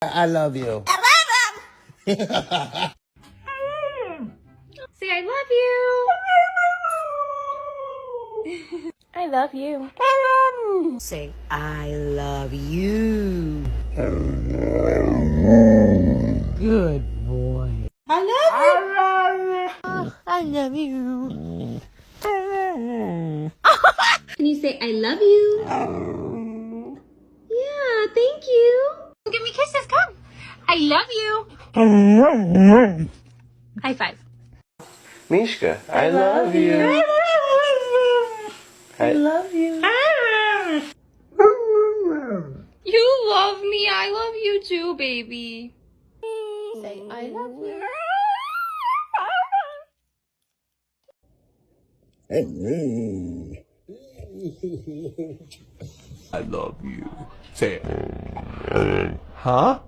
I love you. Say I love you. I love you. Say I love you. Good boy. I love you. I love you. Can you say I love you? Yeah, thank you. Give me kisses, come. I love you. High five. Mishka, I love you. I love you. You love me. I love you too, baby. Say I love you. I love you. Say it. Huh?